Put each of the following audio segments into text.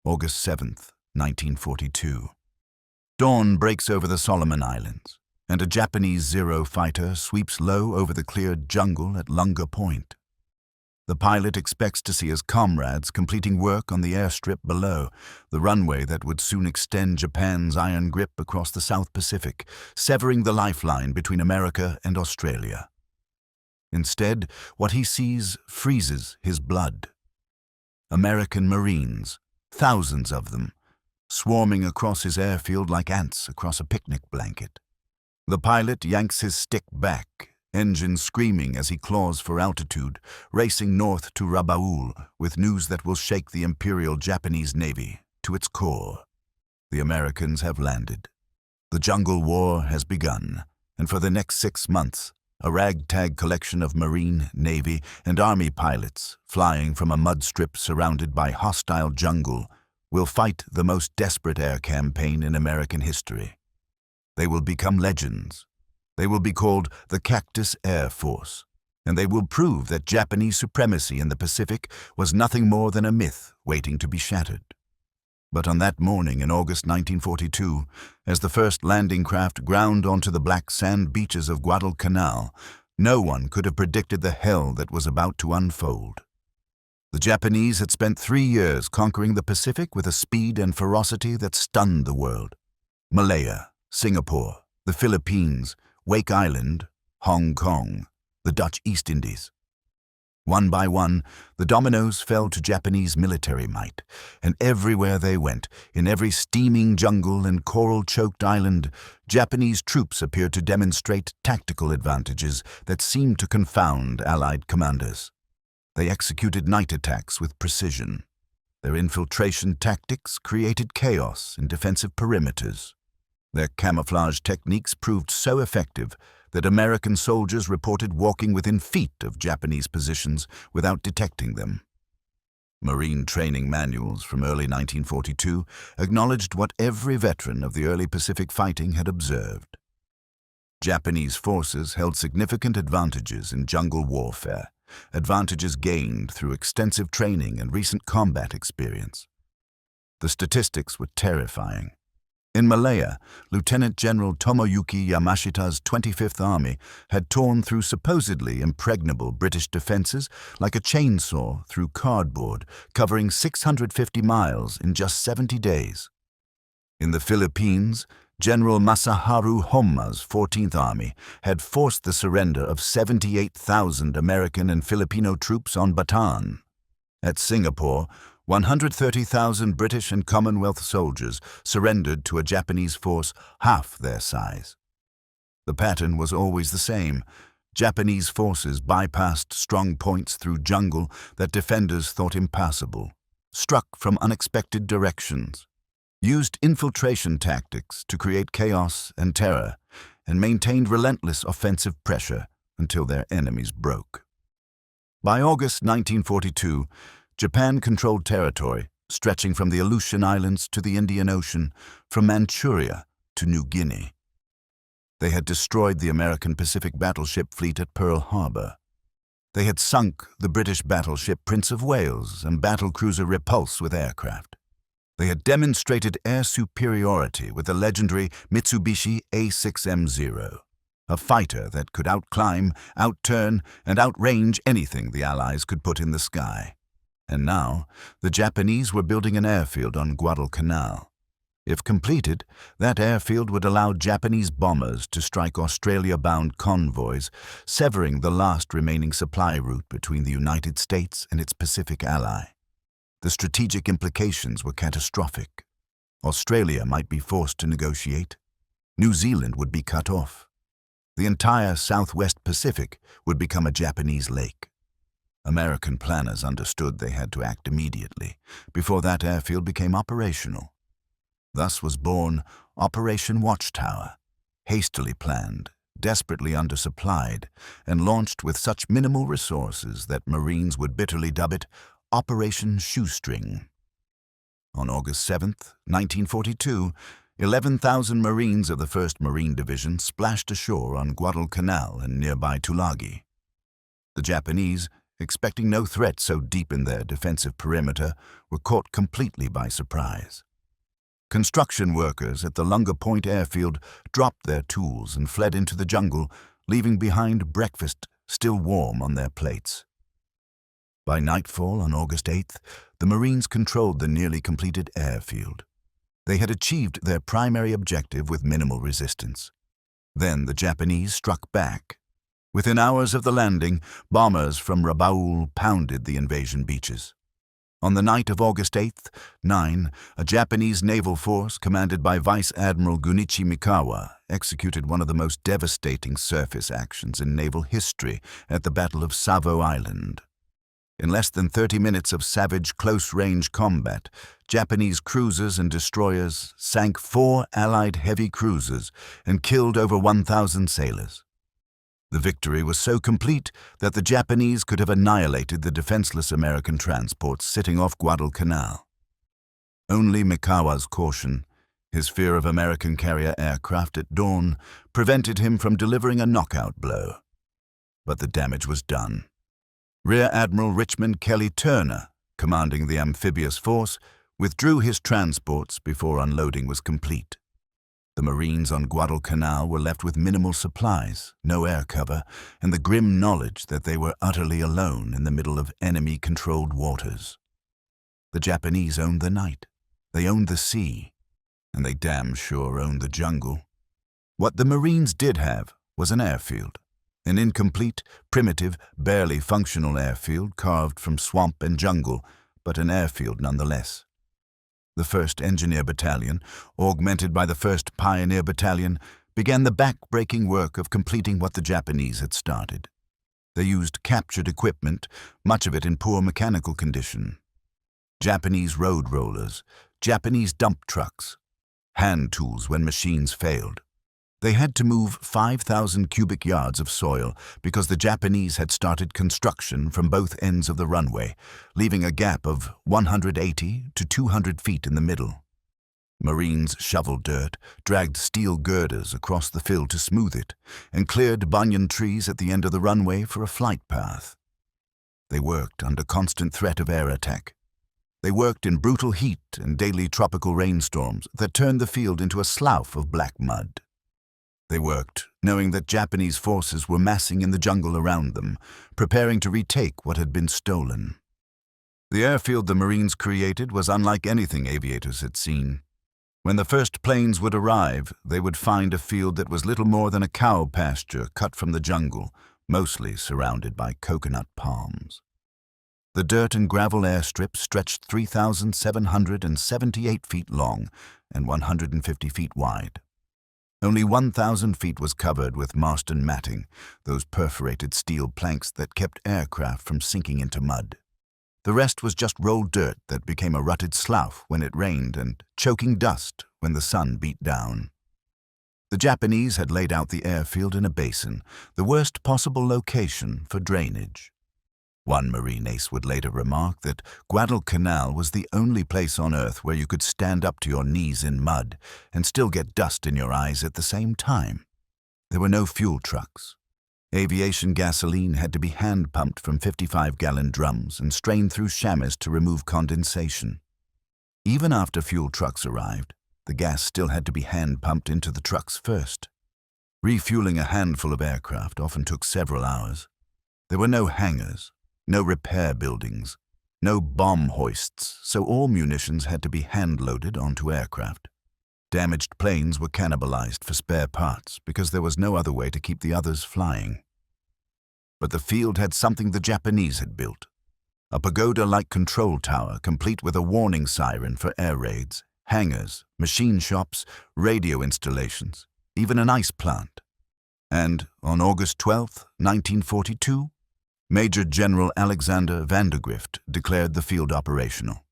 August 7th, 1942. Dawn breaks over the Solomon Islands, and a Japanese Zero fighter sweeps low over the cleared jungle at Lunga Point. The pilot expects to see his comrades completing work on the airstrip below, the runway that would soon extend Japan's iron grip across the South Pacific, severing the lifeline between America and Australia. Instead, what he sees freezes his blood. American Marines, thousands of them, swarming across his airfield like ants across a picnic blanket. The pilot yanks his stick back, engine screaming as he claws for altitude, racing north to Rabaul with news that will shake the Imperial Japanese Navy to its core. The Americans have landed. The jungle war has begun, and for the next 6 months, a ragtag collection of Marine, Navy, and Army pilots, flying from a mud strip surrounded by hostile jungle, will fight the most desperate air campaign in American history. They will become legends. They will be called the Cactus Air Force, and they will prove that Japanese supremacy in the Pacific was nothing more than a myth waiting to be shattered. But on that morning in August 1942, as the first landing craft ground onto the black sand beaches of Guadalcanal, no one could have predicted the hell that was about to unfold. The Japanese had spent 3 years conquering the Pacific with a speed and ferocity that stunned the world. Malaya, Singapore, the Philippines, Wake Island, Hong Kong, the Dutch East Indies. One by one, the dominoes fell to Japanese military might, and everywhere they went, in every steaming jungle and coral-choked island, Japanese troops appeared to demonstrate tactical advantages that seemed to confound Allied commanders. They executed night attacks with precision. Their infiltration tactics created chaos in defensive perimeters. Their camouflage techniques proved so effective that American soldiers reported walking within feet of Japanese positions without detecting them. Marine training manuals from early 1942 acknowledged what every veteran of the early Pacific fighting had observed. Japanese forces held significant advantages in jungle warfare, advantages gained through extensive training and recent combat experience. The statistics were terrifying. In Malaya, Lieutenant General Tomoyuki Yamashita's 25th Army had torn through supposedly impregnable British defenses like a chainsaw through cardboard, covering 650 miles in just 70 days. In the Philippines, General Masaharu Homma's 14th Army had forced the surrender of 78,000 American and Filipino troops on Bataan. At Singapore, 130,000 British and Commonwealth soldiers surrendered to a Japanese force half their size. The pattern was always the same. Japanese forces bypassed strong points through jungle that defenders thought impassable, struck from unexpected directions, used infiltration tactics to create chaos and terror, and maintained relentless offensive pressure until their enemies broke. By August 1942, Japan controlled territory stretching from the Aleutian Islands to the Indian Ocean, from Manchuria to New Guinea. They had destroyed the American Pacific battleship fleet at Pearl Harbor. They had sunk the British battleship Prince of Wales and battlecruiser Repulse with aircraft. They had demonstrated air superiority with the legendary Mitsubishi A6M0, a fighter that could outclimb, outturn, and outrange anything the Allies could put in the sky. And now, the Japanese were building an airfield on Guadalcanal. If completed, that airfield would allow Japanese bombers to strike Australia-bound convoys, severing the last remaining supply route between the United States and its Pacific ally. The strategic implications were catastrophic. Australia might be forced to negotiate. New Zealand would be cut off. The entire Southwest Pacific would become a Japanese lake. American planners understood they had to act immediately, before that airfield became operational. Thus was born Operation Watchtower, hastily planned, desperately undersupplied, and launched with such minimal resources that Marines would bitterly dub it Operation Shoestring. On August 7th, 1942, 11,000 Marines of the 1st Marine Division splashed ashore on Guadalcanal and nearby Tulagi. The Japanese, expecting no threat so deep in their defensive perimeter, were caught completely by surprise. Construction workers at the Lunga Point airfield dropped their tools and fled into the jungle, leaving behind breakfast still warm on their plates. By nightfall on August 8th, the Marines controlled the nearly completed airfield. They had achieved their primary objective with minimal resistance. Then the Japanese struck back. Within hours of the landing, bombers from Rabaul pounded the invasion beaches. On the night of August 8th, a Japanese naval force commanded by Vice Admiral Gunichi Mikawa executed one of the most devastating surface actions in naval history at the Battle of Savo Island. In less than 30 minutes of savage close-range combat, Japanese cruisers and destroyers sank 4 Allied heavy cruisers and killed over 1,000 sailors. The victory was so complete that the Japanese could have annihilated the defenseless American transports sitting off Guadalcanal. Only Mikawa's caution, his fear of American carrier aircraft at dawn, prevented him from delivering a knockout blow. But the damage was done. Rear Admiral Richmond Kelly Turner, commanding the amphibious force, withdrew his transports before unloading was complete. The Marines on Guadalcanal were left with minimal supplies, no air cover, and the grim knowledge that they were utterly alone in the middle of enemy-controlled waters. The Japanese owned the night, they owned the sea, and they damn sure owned the jungle. What the Marines did have was an airfield, an incomplete, primitive, barely functional airfield carved from swamp and jungle, but an airfield nonetheless. The 1st Engineer Battalion, augmented by the 1st Pioneer Battalion, began the back-breaking work of completing what the Japanese had started. They used captured equipment, much of it in poor mechanical condition. Japanese road rollers, Japanese dump trucks, hand tools when machines failed. They had to move 5,000 cubic yards of soil because the Japanese had started construction from both ends of the runway, leaving a gap of 180 to 200 feet in the middle. Marines shoveled dirt, dragged steel girders across the fill to smooth it, and cleared banyan trees at the end of the runway for a flight path. They worked under constant threat of air attack. They worked in brutal heat and daily tropical rainstorms that turned the field into a slough of black mud. They worked, knowing that Japanese forces were massing in the jungle around them, preparing to retake what had been stolen. The airfield the Marines created was unlike anything aviators had seen. When the first planes would arrive, they would find a field that was little more than a cow pasture cut from the jungle, mostly surrounded by coconut palms. The dirt and gravel airstrip stretched 3,778 feet long and 150 feet wide. Only 1,000 feet was covered with Marston matting, those perforated steel planks that kept aircraft from sinking into mud. The rest was just rolled dirt that became a rutted slough when it rained and choking dust when the sun beat down. The Japanese had laid out the airfield in a basin, the worst possible location for drainage. One Marine ace would later remark that Guadalcanal was the only place on Earth where you could stand up to your knees in mud and still get dust in your eyes at the same time. There were no fuel trucks. Aviation gasoline had to be hand-pumped from 55-gallon drums and strained through chamois to remove condensation. Even after fuel trucks arrived, the gas still had to be hand-pumped into the trucks first. Refueling a handful of aircraft often took several hours. There were no hangars, no repair buildings, no bomb hoists, so all munitions had to be hand-loaded onto aircraft. Damaged planes were cannibalized for spare parts because there was no other way to keep the others flying. But the field had something the Japanese had built, a pagoda-like control tower complete with a warning siren for air raids, hangars, machine shops, radio installations, even an ice plant. And on August 12, 1942, Major General Alexander Vandergrift declared the field operational.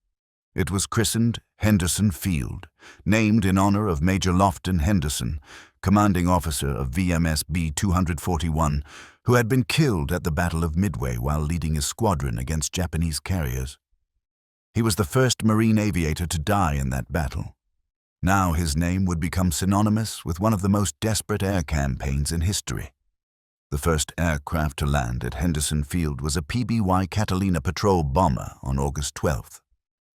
It was christened Henderson Field, named in honor of Major Lofton Henderson, commanding officer of VMS B-241, who had been killed at the Battle of Midway while leading his squadron against Japanese carriers. He was the first Marine aviator to die in that battle. Now his name would become synonymous with one of the most desperate air campaigns in history. The first aircraft to land at Henderson Field was a PBY Catalina patrol bomber on August 12th.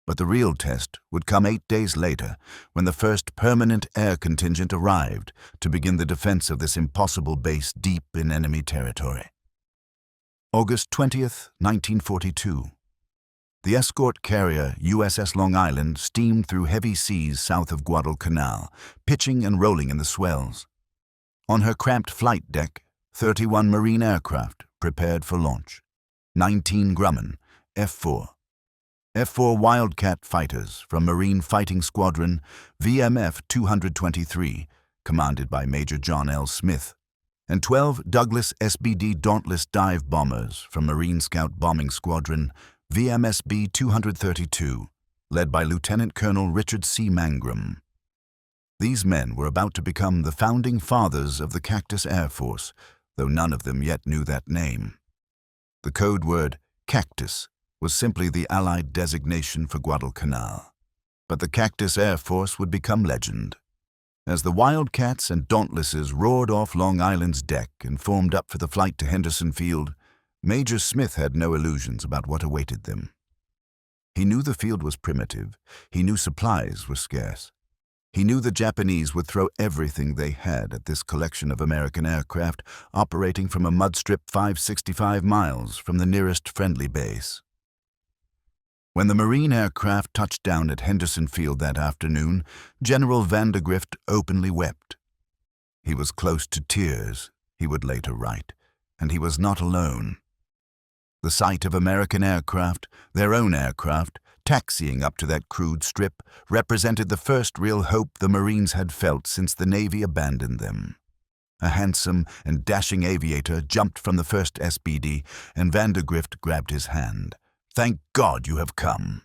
But the real test would come 8 days later when the first permanent air contingent arrived to begin the defense of this impossible base deep in enemy territory. August 20th, 1942. The escort carrier USS Long Island steamed through heavy seas south of Guadalcanal, pitching and rolling in the swells. On her cramped flight deck, 31 Marine aircraft prepared for launch. 19 Grumman, F-4. F-4 Wildcat fighters from Marine Fighting Squadron VMF 223, commanded by Major John L. Smith, and 12 Douglas SBD Dauntless dive bombers from Marine Scout Bombing Squadron VMSB 232, led by Lieutenant Colonel Richard C. Mangrum. These men were about to become the founding fathers of the Cactus Air Force, though none of them yet knew that name. The code word Cactus was simply the Allied designation for Guadalcanal. But the Cactus Air Force would become legend. As the Wildcats and Dauntlesses roared off Long Island's deck and formed up for the flight to Henderson Field, Major Smith had no illusions about what awaited them. He knew the field was primitive. He knew supplies were scarce. He knew the Japanese would throw everything they had at this collection of American aircraft operating from a mudstrip 565 miles from the nearest friendly base. When the Marine aircraft touched down at Henderson Field that afternoon, General Vandergrift openly wept. He was close to tears, he would later write, and he was not alone. The sight of American aircraft, their own aircraft, taxiing up to that crude strip represented the first real hope the Marines had felt since the Navy abandoned them. A handsome and dashing aviator jumped from the first SBD, and Vandergrift grabbed his hand. "Thank God you have come."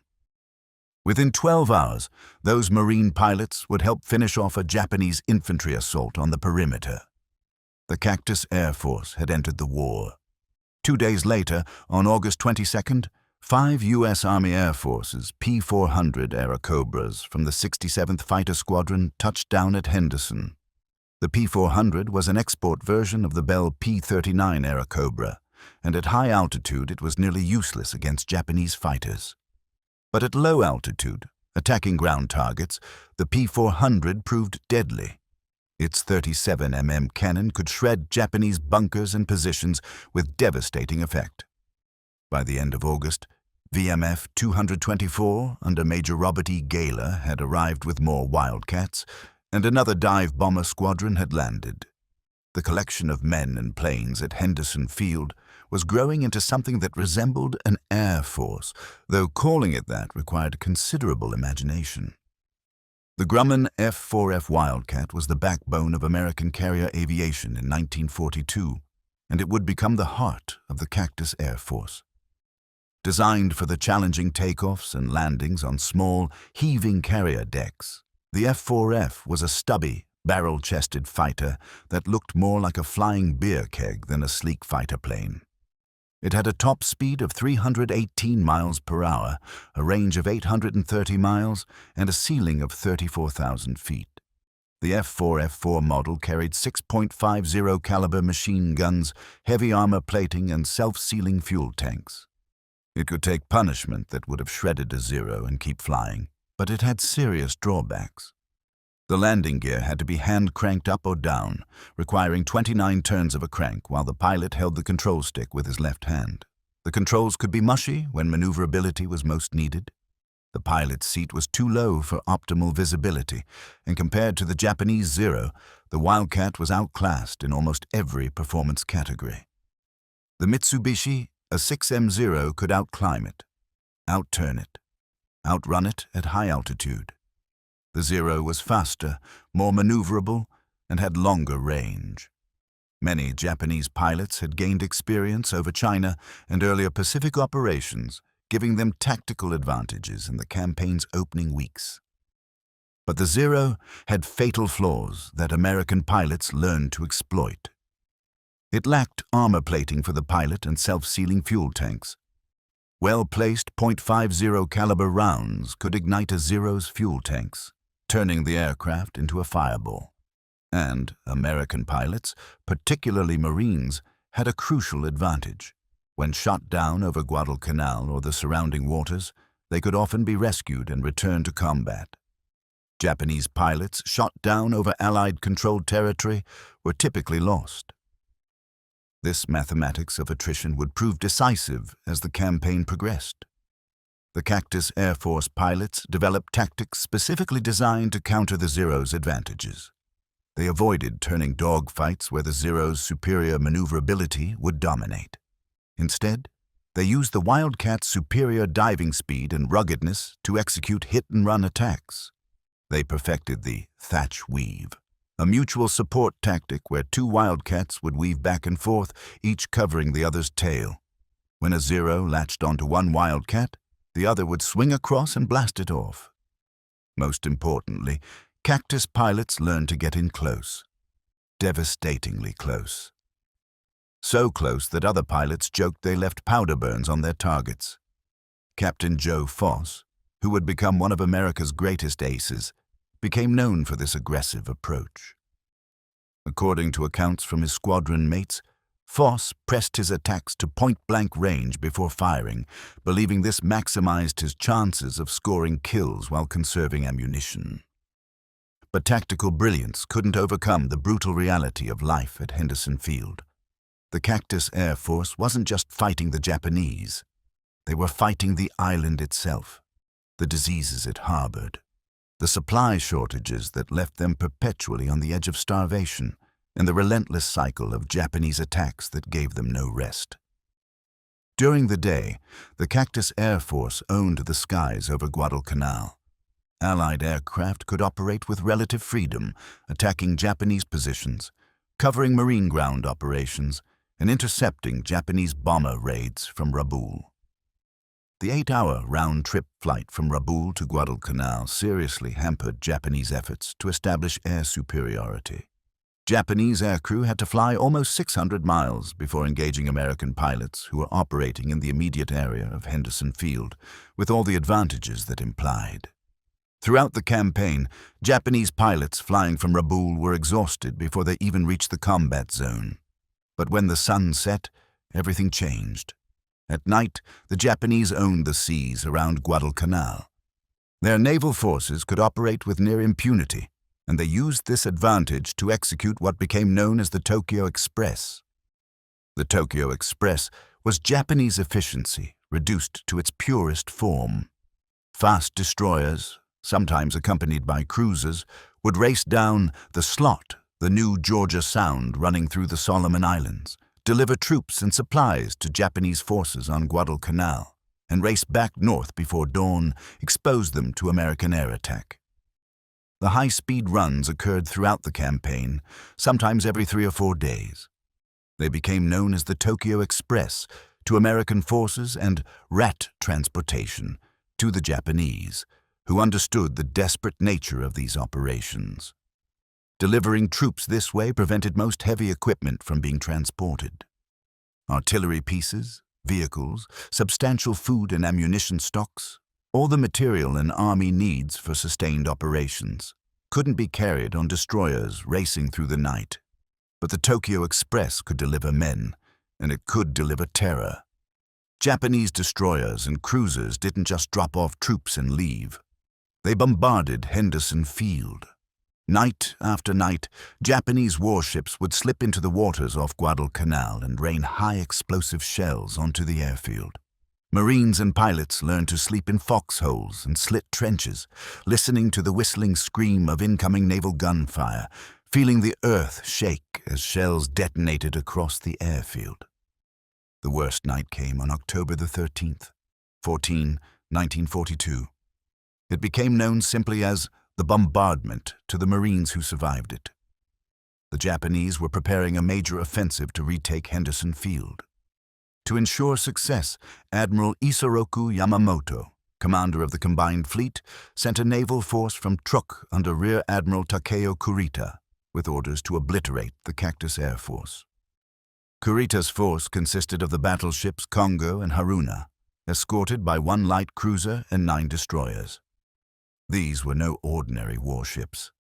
Within 12 hours, those Marine pilots would help finish off a Japanese infantry assault on the perimeter. The Cactus Air Force had entered the war. 2 days later, on August 22nd, 5 U.S. Army Air Force's P-400 Airacobras from the 67th Fighter Squadron touched down at Henderson. The P-400 was an export version of the Bell P-39 Airacobra, and at high altitude it was nearly useless against Japanese fighters. But at low altitude, attacking ground targets, the P-400 proved deadly. Its 37 mm cannon could shred Japanese bunkers and positions with devastating effect. By the end of August, VMF 224 under Major Robert E. Gaylor had arrived with more Wildcats, and another dive bomber squadron had landed. The collection of men and planes at Henderson Field was growing into something that resembled an air force, though calling it that required considerable imagination. The Grumman F-4F Wildcat was the backbone of American carrier aviation in 1942, and it would become the heart of the Cactus Air Force. Designed for the challenging takeoffs and landings on small, heaving carrier decks, the F-4F was a stubby, barrel-chested fighter that looked more like a flying beer keg than a sleek fighter plane. It had a top speed of 318 miles per hour, a range of 830 miles, and a ceiling of 34,000 feet. The F-4F-4 model carried 6.50 caliber machine guns, heavy armor plating, and self-sealing fuel tanks. It could take punishment that would have shredded a Zero and keep flying, but it had serious drawbacks. The landing gear had to be hand-cranked up or down, requiring 29 turns of a crank while the pilot held the control stick with his left hand. The controls could be mushy when maneuverability was most needed. The pilot's seat was too low for optimal visibility, and compared to the Japanese Zero, the Wildcat was outclassed in almost every performance category. The Mitsubishi, a 6M0, could outclimb it, outturn it, outrun it at high altitude. The Zero was faster, more maneuverable, and had longer range. Many Japanese pilots had gained experience over China and earlier Pacific operations, giving them tactical advantages in the campaign's opening weeks. But the Zero had fatal flaws that American pilots learned to exploit. It lacked armor plating for the pilot and self-sealing fuel tanks. Well-placed .50 caliber rounds could ignite a Zero's fuel tanks, turning the aircraft into a fireball. And American pilots, particularly Marines, had a crucial advantage. When shot down over Guadalcanal or the surrounding waters, they could often be rescued and returned to combat. Japanese pilots shot down over Allied-controlled territory were typically lost. This mathematics of attrition would prove decisive as the campaign progressed. The Cactus Air Force pilots developed tactics specifically designed to counter the Zero's advantages. They avoided turning dogfights where the Zero's superior maneuverability would dominate. Instead, they used the Wildcats' superior diving speed and ruggedness to execute hit-and-run attacks. They perfected the thatch weave, a mutual support tactic where two Wildcats would weave back and forth, each covering the other's tail. When a Zero latched onto one Wildcat, the other would swing across and blast it off. Most importantly, Cactus pilots learned to get in close, devastatingly close. So close that other pilots joked they left powder burns on their targets. Captain Joe Foss, who would become one of America's greatest aces, became known for this aggressive approach. According to accounts from his squadron mates, Foss pressed his attacks to point-blank range before firing, believing this maximized his chances of scoring kills while conserving ammunition. But tactical brilliance couldn't overcome the brutal reality of life at Henderson Field. The Cactus Air Force wasn't just fighting the Japanese. They were fighting the island itself, the diseases it harbored, the supply shortages that left them perpetually on the edge of starvation, and the relentless cycle of Japanese attacks that gave them no rest. During the day, the Cactus Air Force owned the skies over Guadalcanal. Allied aircraft could operate with relative freedom, attacking Japanese positions, covering marine ground operations, and intercepting Japanese bomber raids from Rabaul. The 8-hour round-trip flight from Rabaul to Guadalcanal seriously hampered Japanese efforts to establish air superiority. Japanese aircrew had to fly almost 600 miles before engaging American pilots who were operating in the immediate area of Henderson Field, with all the advantages that implied. Throughout the campaign, Japanese pilots flying from Rabaul were exhausted before they even reached the combat zone. But when the sun set, everything changed. At night, the Japanese owned the seas around Guadalcanal. Their naval forces could operate with near impunity, and they used this advantage to execute what became known as the Tokyo Express. The Tokyo Express was Japanese efficiency reduced to its purest form. Fast destroyers, sometimes accompanied by cruisers, would race down the Slot, the new Georgia Sound running through the Solomon Islands, deliver troops and supplies to Japanese forces on Guadalcanal, and race back north before dawn exposed them to American air attack. The high-speed runs occurred throughout the campaign, sometimes every 3 or 4 days. They became known as the Tokyo Express to American forces and rat transportation to the Japanese, who understood the desperate nature of these operations. Delivering troops this way prevented most heavy equipment from being transported. Artillery pieces, vehicles, substantial food and ammunition stocks, all the material an army needs for sustained operations, couldn't be carried on destroyers racing through the night. But the Tokyo Express could deliver men, and it could deliver terror. Japanese destroyers and cruisers didn't just drop off troops and leave. They bombarded Henderson Field. Night after night, Japanese warships would slip into the waters off Guadalcanal and rain high-explosive shells onto the airfield. Marines and pilots learned to sleep in foxholes and slit trenches, listening to the whistling scream of incoming naval gunfire, feeling the earth shake as shells detonated across the airfield. The worst night came on October the 13th, 1942. It became known simply as the bombardment to the Marines who survived it. The Japanese were preparing a major offensive to retake Henderson Field. To ensure success, Admiral Isoroku Yamamoto, commander of the combined fleet, sent a naval force from Truk under Rear Admiral Takeo Kurita, with orders to obliterate the Cactus Air Force. Kurita's force consisted of the battleships Kongo and Haruna, escorted by 1 light cruiser and 9 destroyers. These were no ordinary warships.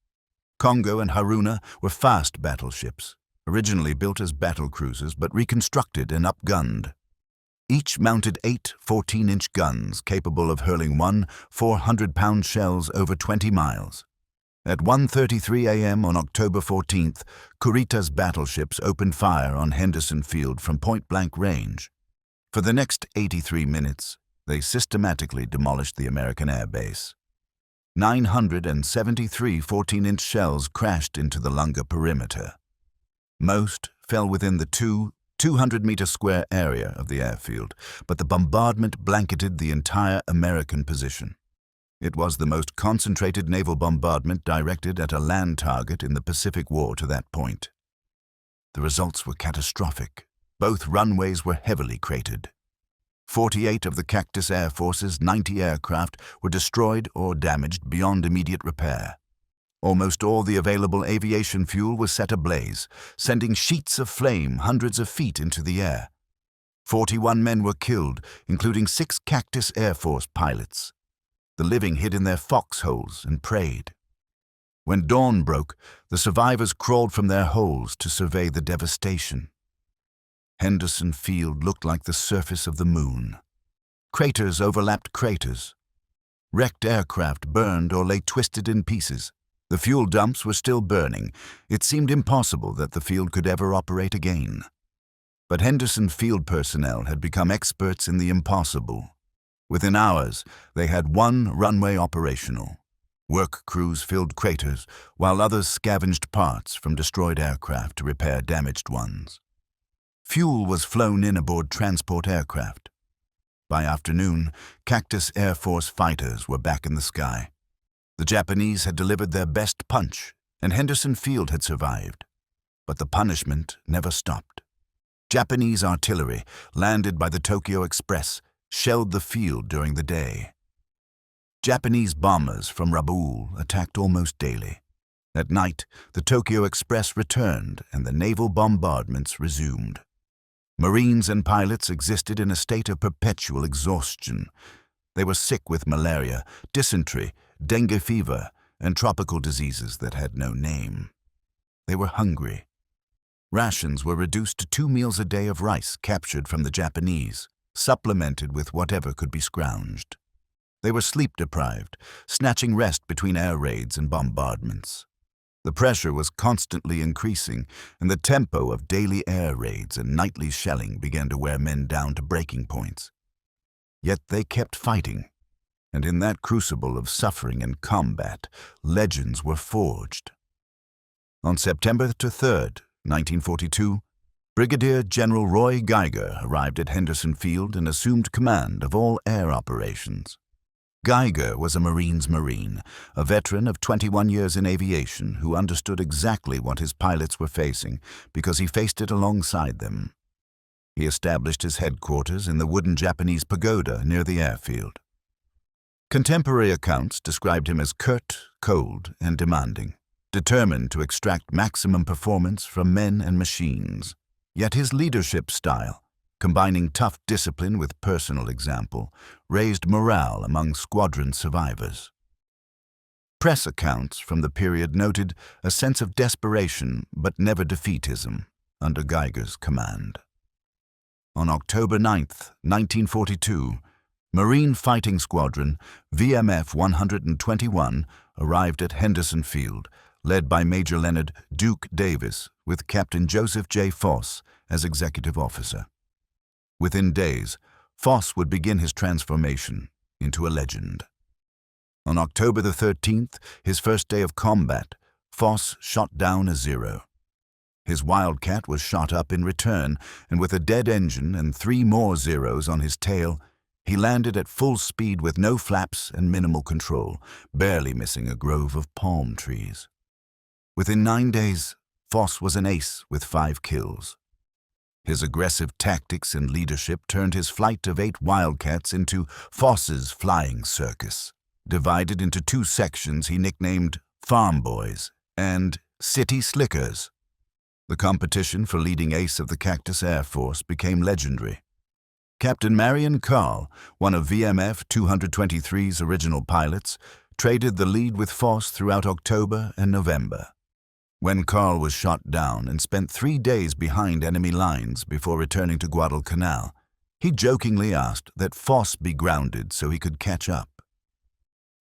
Kongo and Haruna were fast battleships, originally built as battle cruisers but reconstructed and upgunned. Each mounted 8 14-inch guns capable of hurling 1 400-pound shells over 20 miles. At 1:33 a.m. on October 14th, Kurita's battleships opened fire on Henderson Field from point-blank range. For the next 83 minutes, they systematically demolished the American air base. 973 14-inch shells crashed into the Lunga perimeter. Most fell within the 200-meter square area of the airfield, but the bombardment blanketed the entire American position. It was the most concentrated naval bombardment directed at a land target in the Pacific War to that point. The results were catastrophic. Both runways were heavily cratered. 48 of the Cactus Air Force's 90 aircraft were destroyed or damaged beyond immediate repair. Almost all the available aviation fuel was set ablaze, sending sheets of flame hundreds of feet into the air. 41 men were killed, including 6 Cactus Air Force pilots. The living hid in their foxholes and prayed. When dawn broke, the survivors crawled from their holes to survey the devastation. Henderson Field looked like the surface of the moon. Craters overlapped craters. Wrecked aircraft burned or lay twisted in pieces. The fuel dumps were still burning. It seemed impossible that the field could ever operate again. But Henderson Field personnel had become experts in the impossible. Within hours, they had 1 runway operational. Work crews filled craters, while others scavenged parts from destroyed aircraft to repair damaged ones. Fuel was flown in aboard transport aircraft. By afternoon, Cactus Air Force fighters were back in the sky. The Japanese had delivered their best punch, and Henderson Field had survived. But the punishment never stopped. Japanese artillery, landed by the Tokyo Express, shelled the field during the day. Japanese bombers from Rabaul attacked almost daily. At night, the Tokyo Express returned and the naval bombardments resumed. Marines and pilots existed in a state of perpetual exhaustion. They were sick with malaria, dysentery, dengue fever, and tropical diseases that had no name. They were hungry. Rations were reduced to 2 meals a day of rice captured from the Japanese, supplemented with whatever could be scrounged. They were sleep-deprived, snatching rest between air raids and bombardments. The pressure was constantly increasing, and the tempo of daily air raids and nightly shelling began to wear men down to breaking points. Yet they kept fighting, and in that crucible of suffering and combat, legends were forged. On September 3rd, 1942, Brigadier General Roy Geiger arrived at Henderson Field and assumed command of all air operations. Geiger was a Marine's Marine, a veteran of 21 years in aviation who understood exactly what his pilots were facing because he faced it alongside them. He established his headquarters in the wooden Japanese pagoda near the airfield. Contemporary accounts described him as curt, cold, and demanding, determined to extract maximum performance from men and machines. Yet his leadership style, combining tough discipline with personal example, raised morale among squadron survivors. Press accounts from the period noted a sense of desperation but never defeatism under Geiger's command. On October 9, 1942, Marine Fighting Squadron VMF 121 arrived at Henderson Field, led by Major Leonard Duke Davis with Captain Joseph J. Foss as executive officer. Within days, Foss would begin his transformation into a legend. On October the 13th, his first day of combat, Foss shot down a Zero. His Wildcat was shot up in return, and with a dead engine and 3 more Zeros on his tail, he landed at full speed with no flaps and minimal control, barely missing a grove of palm trees. Within 9 days, Foss was an ace with 5 kills. His aggressive tactics and leadership turned his flight of 8 Wildcats into Foss's flying circus. Divided into 2 sections he nicknamed Farm Boys and City Slickers. The competition for leading ace of the Cactus Air Force became legendary. Captain Marion Carl, one of VMF 223's original pilots, traded the lead with Foss throughout October and November. When Carl was shot down and spent 3 days behind enemy lines before returning to Guadalcanal, he jokingly asked that Foss be grounded so he could catch up.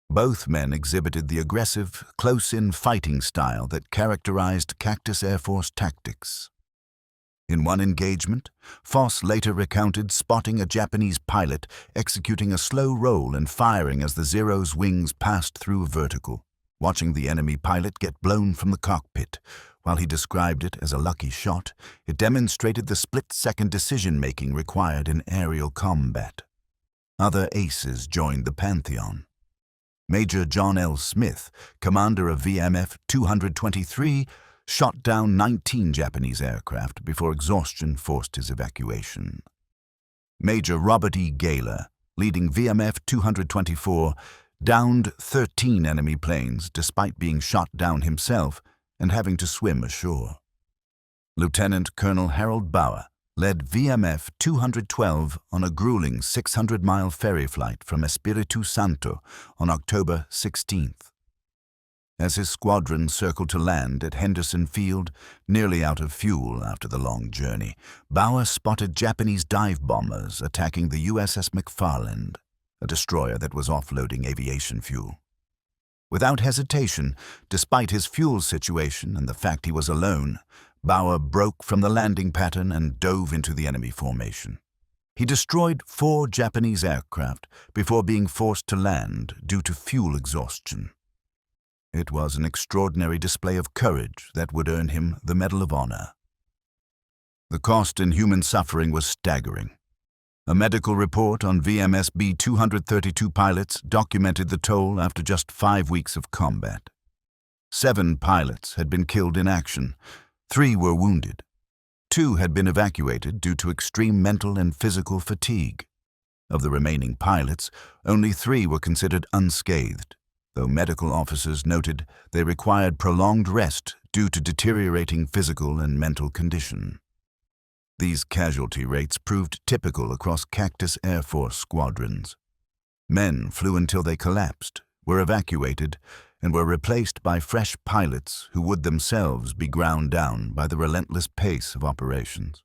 Both men exhibited the aggressive, close-in fighting style that characterized Cactus Air Force tactics. In one engagement, Foss later recounted spotting a Japanese pilot executing a slow roll and firing as the Zero's wings passed through vertical, watching the enemy pilot get blown from the cockpit. While he described it as a lucky shot, it demonstrated the split-second decision-making required in aerial combat. Other aces joined the pantheon. Major John L. Smith, commander of VMF 223, shot down 19 Japanese aircraft before exhaustion forced his evacuation. Major Robert E. Gaylor, leading VMF 224, downed 13 enemy planes despite being shot down himself and having to swim ashore. Lieutenant Colonel Harold Bauer led VMF 212 on a grueling 600-mile ferry flight from Espiritu Santo on October 16th. As his squadron circled to land at Henderson Field, nearly out of fuel after the long journey, Bauer spotted Japanese dive bombers attacking the USS McFarland, a destroyer that was offloading aviation fuel. Without hesitation, despite his fuel situation and the fact he was alone, Bauer broke from the landing pattern and dove into the enemy formation. He destroyed 4 Japanese aircraft before being forced to land due to fuel exhaustion. It was an extraordinary display of courage that would earn him the Medal of Honor. The cost in human suffering was staggering. A medical report on VMS B-232 pilots documented the toll after just 5 weeks of combat. 7 pilots had been killed in action. 3 were wounded. 2 had been evacuated due to extreme mental and physical fatigue. Of the remaining pilots, only 3 were considered unscathed, though medical officers noted they required prolonged rest due to deteriorating physical and mental condition. These casualty rates proved typical across Cactus Air Force squadrons. Men flew until they collapsed, were evacuated, and were replaced by fresh pilots who would themselves be ground down by the relentless pace of operations.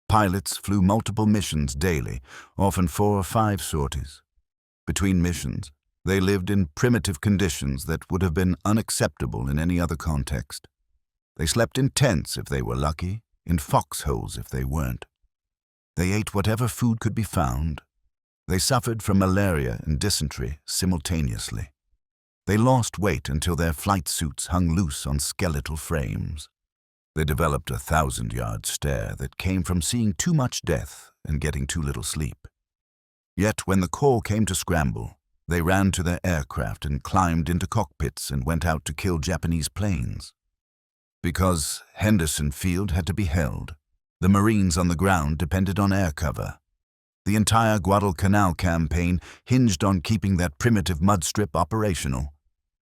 Pilots flew multiple missions daily, often 4 or 5 sorties. Between missions, they lived in primitive conditions that would have been unacceptable in any other context. They slept in tents if they were lucky, in foxholes if they weren't. They ate whatever food could be found. They suffered from malaria and dysentery simultaneously. They lost weight until their flight suits hung loose on skeletal frames. They developed a 1,000-yard stare that came from seeing too much death and getting too little sleep. Yet when the call came to scramble, they ran to their aircraft and climbed into cockpits and went out to kill Japanese planes. Because Henderson Field had to be held, the Marines on the ground depended on air cover. The entire Guadalcanal campaign hinged on keeping that primitive mud strip operational.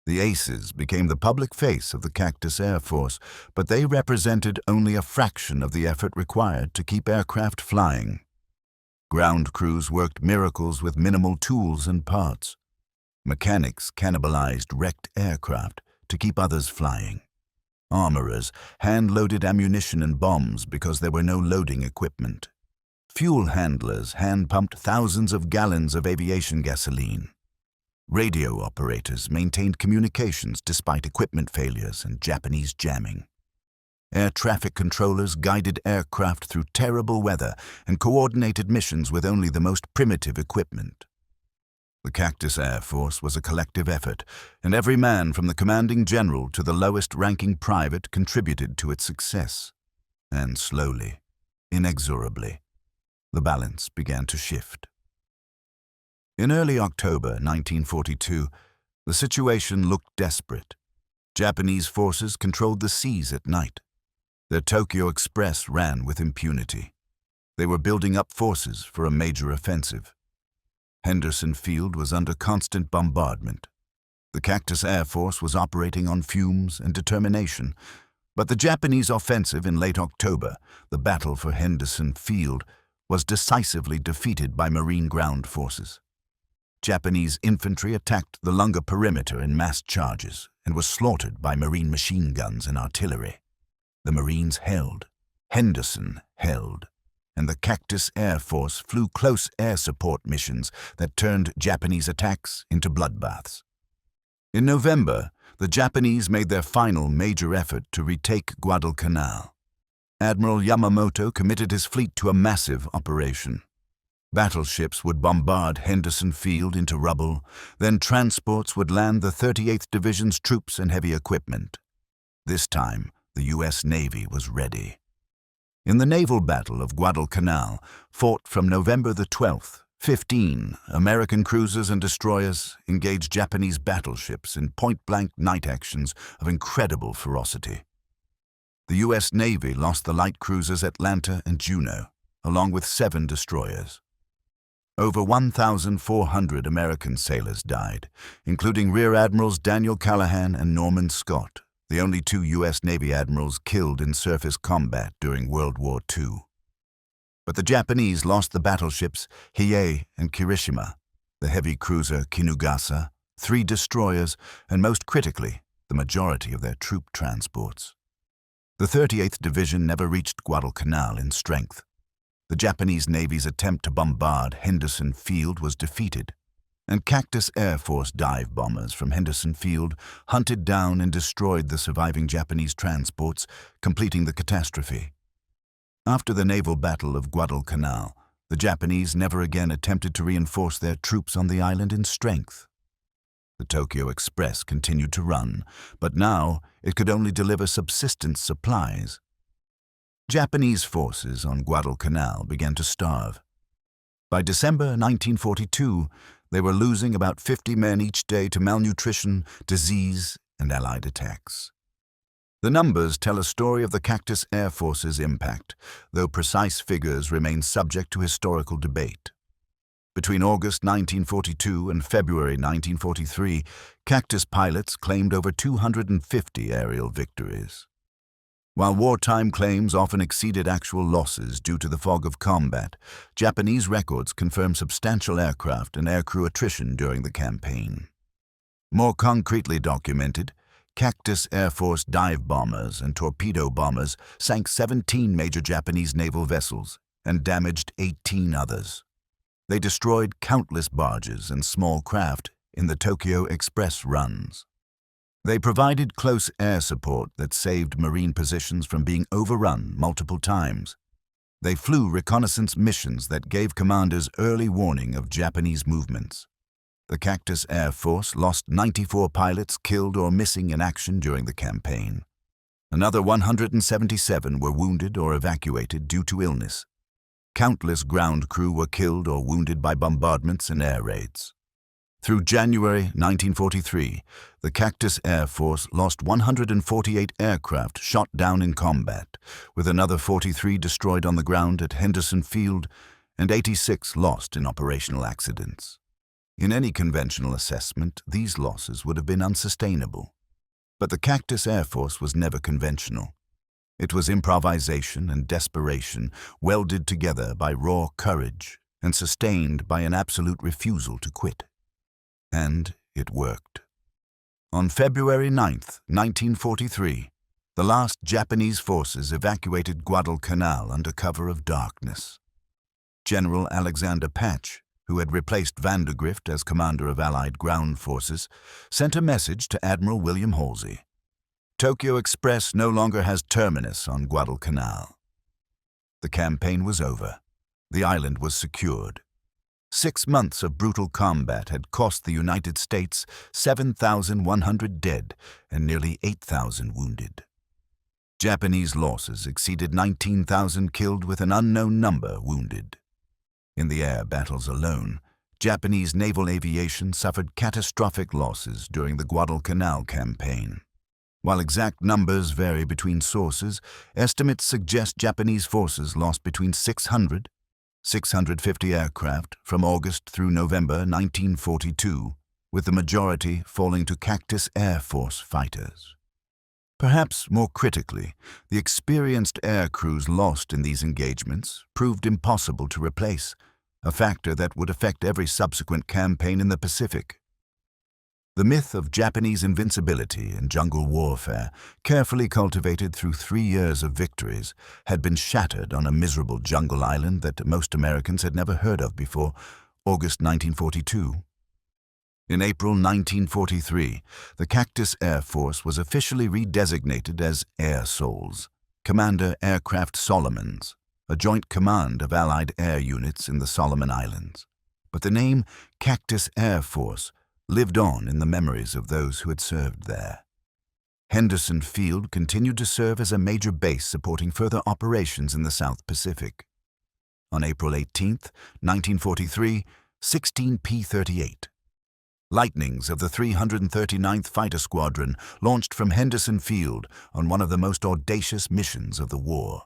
The aces became the public face of the Cactus Air Force, but they represented only a fraction of the effort required to keep aircraft flying. Ground crews worked miracles with minimal tools and parts. Mechanics cannibalized wrecked aircraft to keep others flying. Armorers hand-loaded ammunition and bombs because there were no loading equipment. Fuel handlers hand-pumped thousands of gallons of aviation gasoline. Radio operators maintained communications despite equipment failures and Japanese jamming. Air traffic controllers guided aircraft through terrible weather and coordinated missions with only the most primitive equipment. The Cactus Air Force was a collective effort, and every man from the commanding general to the lowest-ranking private contributed to its success. And slowly, inexorably, the balance began to shift. In early October 1942, the situation looked desperate. Japanese forces controlled the seas at night. Their Tokyo Express ran with impunity. They were building up forces for a major offensive. Henderson Field was under constant bombardment. The Cactus Air Force was operating on fumes and determination, but the Japanese offensive in late October, the battle for Henderson Field, was decisively defeated by Marine ground forces. Japanese infantry attacked the Lunga perimeter in mass charges, and was slaughtered by Marine machine guns and artillery. The Marines held, Henderson held, and the Cactus Air Force flew close air support missions that turned Japanese attacks into bloodbaths. In November, the Japanese made their final major effort to retake Guadalcanal. Admiral Yamamoto committed his fleet to a massive operation. Battleships would bombard Henderson Field into rubble, then transports would land the 38th Division's troops and heavy equipment. This time, the U.S. Navy was ready. In the naval Battle of Guadalcanal, fought from November the 12th, 15 American cruisers and destroyers engaged Japanese battleships in point-blank night actions of incredible ferocity. The U.S. Navy lost the light cruisers Atlanta and Juno, along with 7 destroyers. Over 1,400 American sailors died, including Rear Admirals Daniel Callahan and Norman Scott, the only 2 U.S. Navy admirals killed in surface combat during World War II. But the Japanese lost the battleships Hiei and Kirishima, the heavy cruiser Kinugasa, 3 destroyers, and most critically, the majority of their troop transports. The 38th Division never reached Guadalcanal in strength. The Japanese Navy's attempt to bombard Henderson Field was defeated, and Cactus Air Force dive bombers from Henderson Field hunted down and destroyed the surviving Japanese transports, completing the catastrophe. After the naval battle of Guadalcanal, the Japanese never again attempted to reinforce their troops on the island in strength. The Tokyo Express continued to run, but now it could only deliver subsistence supplies. Japanese forces on Guadalcanal began to starve. By December 1942, they were losing about 50 men each day to malnutrition, disease, and Allied attacks. The numbers tell a story of the Cactus Air Force's impact, though precise figures remain subject to historical debate. Between August 1942 and February 1943, Cactus pilots claimed over 250 aerial victories. While wartime claims often exceeded actual losses due to the fog of combat, Japanese records confirm substantial aircraft and aircrew attrition during the campaign. More concretely documented, Cactus Air Force dive bombers and torpedo bombers sank 17 major Japanese naval vessels and damaged 18 others. They destroyed countless barges and small craft in the Tokyo Express runs. They provided close air support that saved Marine positions from being overrun multiple times. They flew reconnaissance missions that gave commanders early warning of Japanese movements. The Cactus Air Force lost 94 pilots killed or missing in action during the campaign. Another 177 were wounded or evacuated due to illness. Countless ground crew were killed or wounded by bombardments and air raids. Through January 1943, the Cactus Air Force lost 148 aircraft shot down in combat, with another 43 destroyed on the ground at Henderson Field and 86 lost in operational accidents. In any conventional assessment, these losses would have been unsustainable. But the Cactus Air Force was never conventional. It was improvisation and desperation welded together by raw courage and sustained by an absolute refusal to quit. And it worked. On February 9, 1943, the last Japanese forces evacuated Guadalcanal under cover of darkness. General Alexander Patch, who had replaced Vandergrift as commander of Allied ground forces, sent a message to Admiral William Halsey. Tokyo Express no longer has terminus on Guadalcanal. The campaign was over. The island was secured. 6 months of brutal combat had cost the United States 7,100 dead and nearly 8,000 wounded. Japanese losses exceeded 19,000 killed with an unknown number wounded. In the air battles alone, Japanese naval aviation suffered catastrophic losses during the Guadalcanal campaign. While exact numbers vary between sources, estimates suggest Japanese forces lost between 650 aircraft from August through November 1942, with the majority falling to Cactus Air Force fighters. Perhaps more critically, the experienced air crews lost in these engagements proved impossible to replace, a factor that would affect every subsequent campaign in the Pacific. The myth of Japanese invincibility in jungle warfare, carefully cultivated through 3 years of victories, had been shattered on a miserable jungle island that most Americans had never heard of before August 1942. In April 1943, the Cactus Air Force was officially redesignated as Air Sols, Commander Aircraft Solomons, a joint command of Allied air units in the Solomon Islands. But the name Cactus Air Force lived on in the memories of those who had served there. Henderson Field continued to serve as a major base supporting further operations in the South Pacific. On April 18, 1943, 16 P-38 Lightnings of the 339th Fighter Squadron launched from Henderson Field on one of the most audacious missions of the war.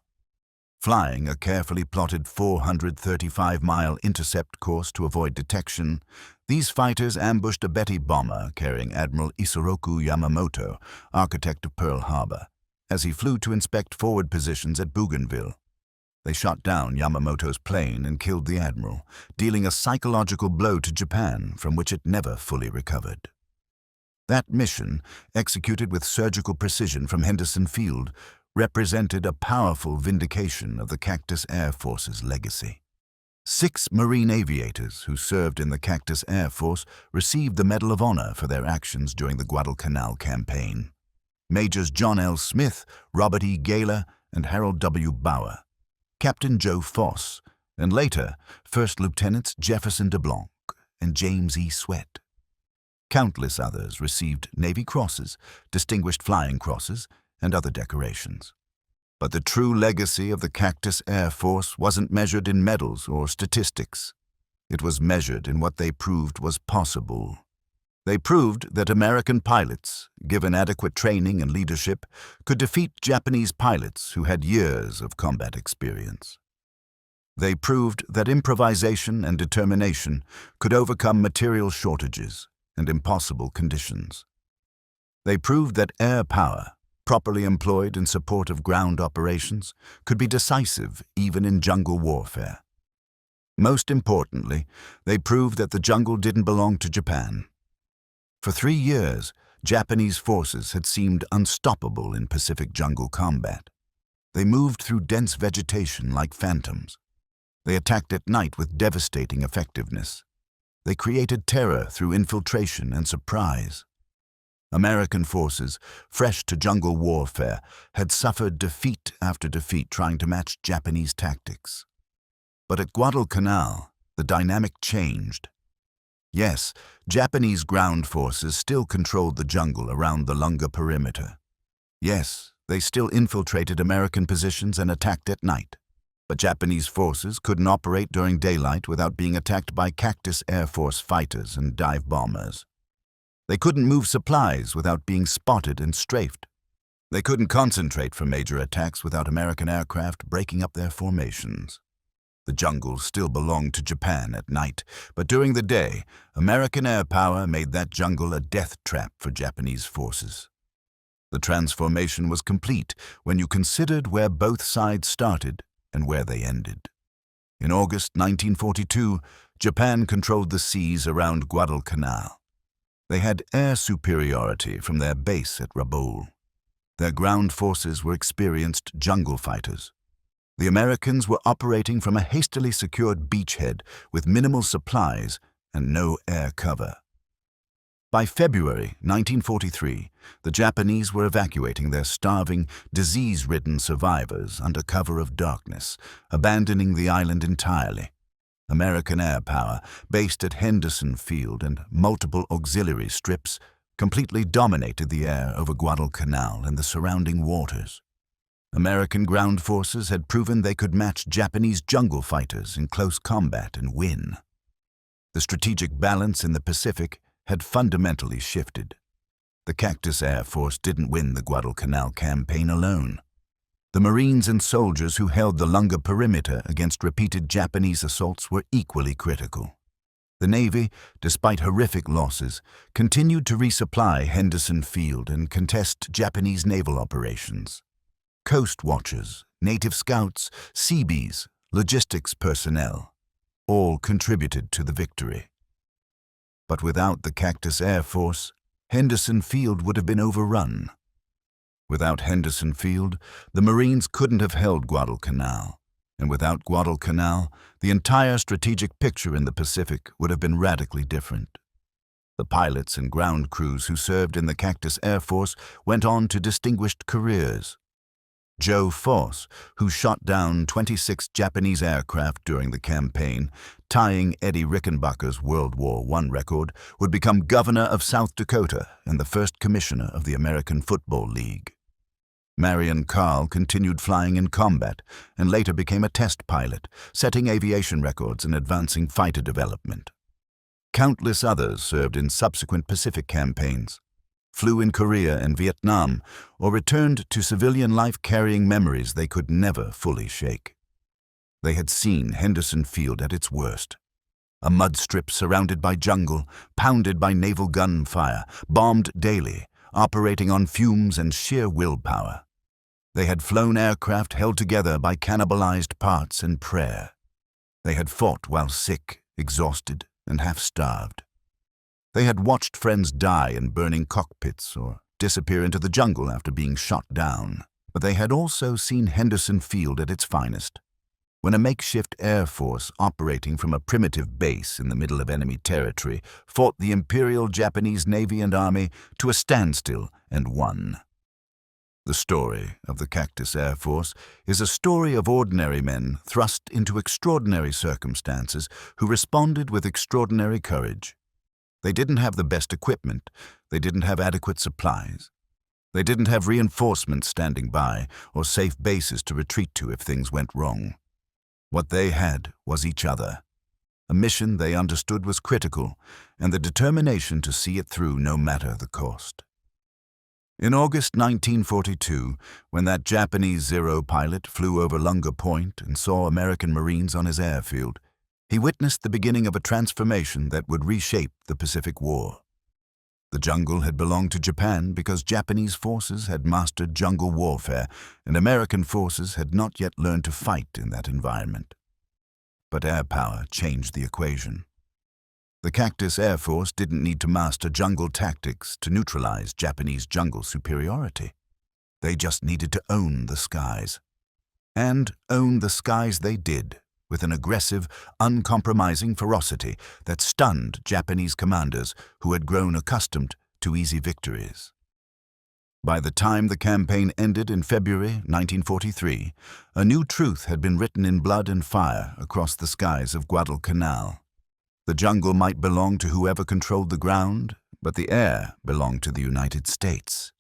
Flying a carefully plotted 435-mile intercept course to avoid detection, these fighters ambushed a Betty bomber carrying Admiral Isoroku Yamamoto, architect of Pearl Harbor, as he flew to inspect forward positions at Bougainville. They shot down Yamamoto's plane and killed the admiral, dealing a psychological blow to Japan from which it never fully recovered. That mission, executed with surgical precision from Henderson Field, represented a powerful vindication of the Cactus Air Force's legacy. 6 Marine aviators who served in the Cactus Air Force received the Medal of Honor for their actions during the Guadalcanal campaign. Majors John L. Smith, Robert E. Gaylor, and Harold W. Bauer, Captain Joe Foss, and later First Lieutenants Jefferson DeBlanc and James E. Sweat. Countless others received Navy Crosses, Distinguished Flying Crosses, and other decorations. But the true legacy of the Cactus Air Force wasn't measured in medals or statistics. It was measured in what they proved was possible. They proved that American pilots, given adequate training and leadership, could defeat Japanese pilots who had years of combat experience. They proved that improvisation and determination could overcome material shortages and impossible conditions. They proved that air power, properly employed in support of ground operations, could be decisive even in jungle warfare. Most importantly, they proved that the jungle didn't belong to Japan. For 3 years, Japanese forces had seemed unstoppable in Pacific jungle combat. They moved through dense vegetation like phantoms. They attacked at night with devastating effectiveness. They created terror through infiltration and surprise. American forces, fresh to jungle warfare, had suffered defeat after defeat trying to match Japanese tactics. But at Guadalcanal, the dynamic changed. Yes, Japanese ground forces still controlled the jungle around the Lunga perimeter. Yes, they still infiltrated American positions and attacked at night. But Japanese forces couldn't operate during daylight without being attacked by Cactus Air Force fighters and dive bombers. They couldn't move supplies without being spotted and strafed. They couldn't concentrate for major attacks without American aircraft breaking up their formations. The jungle still belonged to Japan at night, but during the day, American air power made that jungle a death trap for Japanese forces. The transformation was complete when you considered where both sides started and where they ended. In August 1942, Japan controlled the seas around Guadalcanal. They had air superiority from their base at Rabaul. Their ground forces were experienced jungle fighters. The Americans were operating from a hastily secured beachhead with minimal supplies and no air cover. By February 1943, the Japanese were evacuating their starving, disease-ridden survivors under cover of darkness, abandoning the island entirely. American air power, based at Henderson Field and multiple auxiliary strips, completely dominated the air over Guadalcanal and the surrounding waters. American ground forces had proven they could match Japanese jungle fighters in close combat and win. The strategic balance in the Pacific had fundamentally shifted. The Cactus Air Force didn't win the Guadalcanal campaign alone. The Marines and soldiers who held the Lunga perimeter against repeated Japanese assaults were equally critical. The Navy, despite horrific losses, continued to resupply Henderson Field and contest Japanese naval operations. Coast watchers, native scouts, Seabees, logistics personnel, all contributed to the victory. But without the Cactus Air Force, Henderson Field would have been overrun. Without Henderson Field, the Marines couldn't have held Guadalcanal, and without Guadalcanal, the entire strategic picture in the Pacific would have been radically different. The pilots and ground crews who served in the Cactus Air Force went on to distinguished careers. Joe Force, who shot down 26 Japanese aircraft during the campaign, tying Eddie Rickenbacker's World War I record, would become governor of South Dakota and the first commissioner of the American Football League. Marion Carl continued flying in combat and later became a test pilot, setting aviation records and advancing fighter development. Countless others served in subsequent Pacific campaigns, flew in Korea and Vietnam, or returned to civilian life carrying memories they could never fully shake. They had seen Henderson Field at its worst. A mud strip surrounded by jungle, pounded by naval gunfire, bombed daily, operating on fumes and sheer willpower. They had flown aircraft held together by cannibalized parts and prayer. They had fought while sick, exhausted, and half-starved. They had watched friends die in burning cockpits or disappear into the jungle after being shot down. But they had also seen Henderson Field at its finest, when a makeshift air force operating from a primitive base in the middle of enemy territory fought the Imperial Japanese Navy and Army to a standstill and won. The story of the Cactus Air Force is a story of ordinary men thrust into extraordinary circumstances who responded with extraordinary courage. They didn't have the best equipment, they didn't have adequate supplies. They didn't have reinforcements standing by or safe bases to retreat to if things went wrong. What they had was each other. A mission they understood was critical, and the determination to see it through no matter the cost. In August 1942, when that Japanese Zero pilot flew over Lunga Point and saw American Marines on his airfield, he witnessed the beginning of a transformation that would reshape the Pacific War. The jungle had belonged to Japan because Japanese forces had mastered jungle warfare, and American forces had not yet learned to fight in that environment. But air power changed the equation. The Cactus Air Force didn't need to master jungle tactics to neutralize Japanese jungle superiority. They just needed to own the skies. And own the skies they did, with an aggressive, uncompromising ferocity that stunned Japanese commanders who had grown accustomed to easy victories. By the time the campaign ended in February 1943, a new truth had been written in blood and fire across the skies of Guadalcanal. The jungle might belong to whoever controlled the ground, but the air belonged to the United States.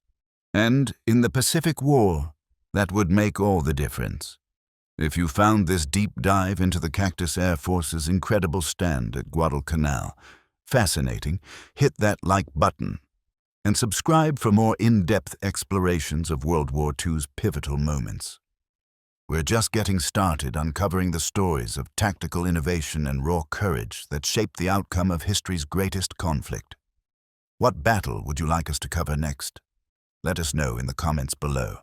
And in the Pacific War, that would make all the difference. If you found this deep dive into the Cactus Air Force's incredible stand at Guadalcanal fascinating, hit that like button and subscribe for more in-depth explorations of World War II's pivotal moments. We're just getting started uncovering the stories of tactical innovation and raw courage that shaped the outcome of history's greatest conflict. What battle would you like us to cover next? Let us know in the comments below.